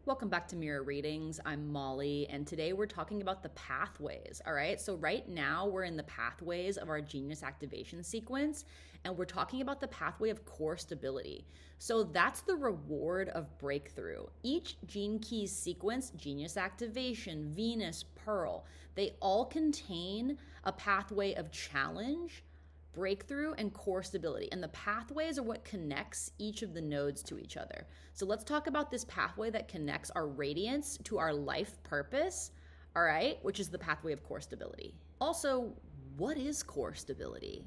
Welcome back to Mirror Readings. I'm Molly, and today we're talking about the pathways. All right, so right now we're in the pathways of our genius activation sequence, and we're talking about the pathway of core stability. So that's the reward of breakthrough. Each gene key sequence, genius activation, Venus, Pearl, they all contain a pathway of challenge, breakthrough, and core stability. And the pathways are what connects each of the nodes to each other. So let's talk about this pathway that connects our radiance to our life purpose, all right, which is the pathway of core stability. Also, what is core stability?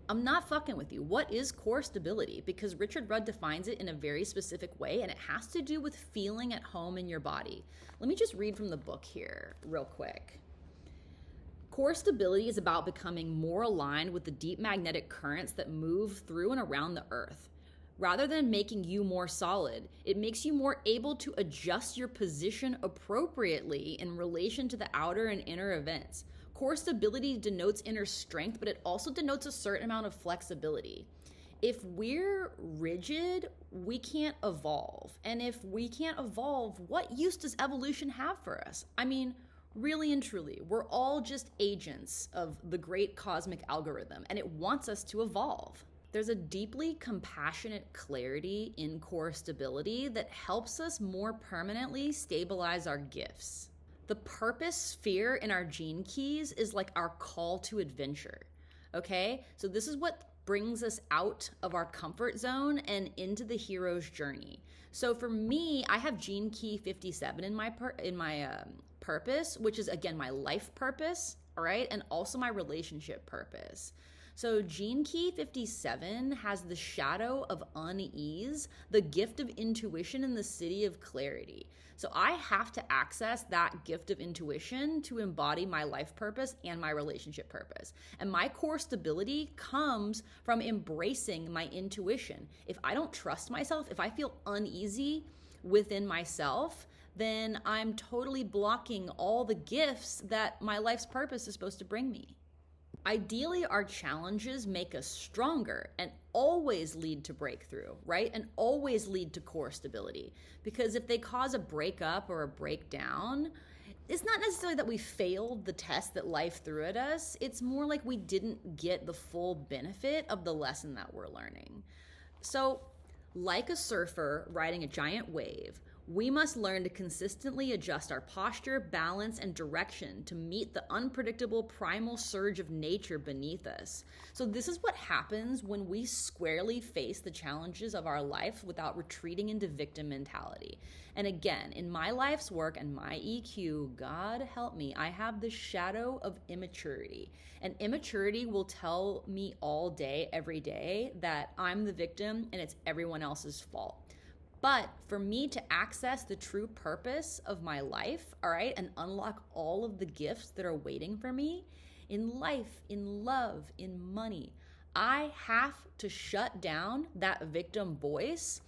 I'm not fucking with you. What is core stability? Because Richard Rudd defines it in a very specific way, and it has to do with feeling at home in your body. Let me just read from the book here real quick. Core stability is about becoming more aligned with the deep magnetic currents that move through and around the earth. Rather than making you more solid, it makes you more able to adjust your position appropriately in relation to the outer and inner events. Core stability denotes inner strength, but it also denotes a certain amount of flexibility. If we're rigid, we can't evolve. And if we can't evolve, what use does evolution have for us? I mean, really and truly, we're all just agents of the great cosmic algorithm, and it wants us to evolve. There's a deeply compassionate clarity in core stability that helps us more permanently stabilize our gifts. The purpose sphere in our gene keys is like our call to adventure, okay? So this is what brings us out of our comfort zone and into the hero's journey. So for me, I have gene key 57 in my purpose, which is again my life purpose, all right, and also my relationship purpose. So gene key 57 has the shadow of unease, the gift of intuition, and the city of clarity. So I have to access that gift of intuition to embody my life purpose and my relationship purpose. And my core stability comes from embracing my intuition. If I don't trust myself, if I feel uneasy within myself, then I'm totally blocking all the gifts that my life's purpose is supposed to bring me. Ideally, our challenges make us stronger and always lead to breakthrough, right? And always lead to core stability. Because if they cause a breakup or a breakdown, it's not necessarily that we failed the test that life threw at us. It's more like we didn't get the full benefit of the lesson that we're learning. So, like a surfer riding a giant wave, we must learn to consistently adjust our posture, balance, and direction to meet the unpredictable primal surge of nature beneath us. So this is what happens when we squarely face the challenges of our life without retreating into victim mentality. And again, in my life's work and my EQ, God help me, I have the shadow of immaturity. And immaturity will tell me all day, every day, that I'm the victim and it's everyone else's fault. But for me to access the true purpose of my life, all right, and unlock all of the gifts that are waiting for me in life, in love, in money, I have to shut down that victim voice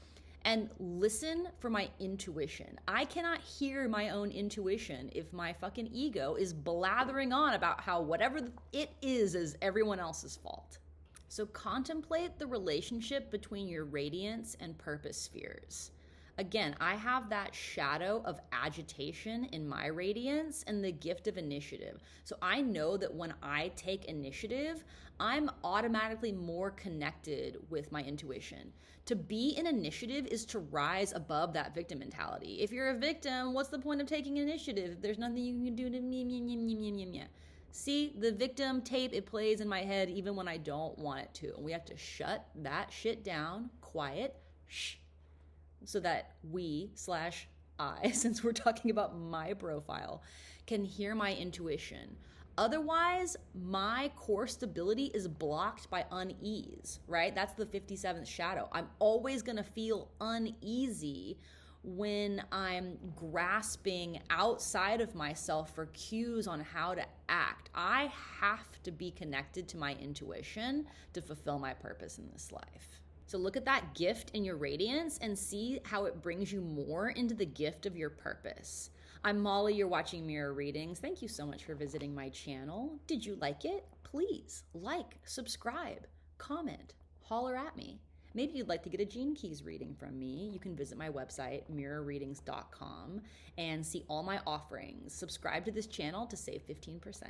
and listen for my intuition. I cannot hear my own intuition if my fucking ego is blathering on about how whatever it is everyone else's fault. So contemplate the relationship between your radiance and purpose spheres. Again, I have that shadow of agitation in my radiance and the gift of initiative. So I know that when I take initiative, I'm automatically more connected with my intuition. To be in initiative is to rise above that victim mentality. If you're a victim, what's the point of taking initiative if there's nothing you can do to me? See, the victim tape, it plays in my head even when I don't want it to. And we have to shut that shit down, quiet, shh, so that we/I, since we're talking about my profile, can hear my intuition. Otherwise, my core stability is blocked by unease, right? That's the 57th shadow. I'm always gonna feel uneasy when I'm grasping outside of myself for cues on how to act. I have to be connected to my intuition to fulfill my purpose in this life. So look at that gift in your radiance and see how it brings you more into the gift of your purpose. I'm Molly, you're watching Mirror Readings. Thank you so much for visiting my channel. Did you like it? Please like, subscribe, comment, holler at me. maybe you'd like to get a Gene Keys reading from me, you can visit my website, mirrorreadings.com, and see all my offerings. Subscribe to this channel to save 15%.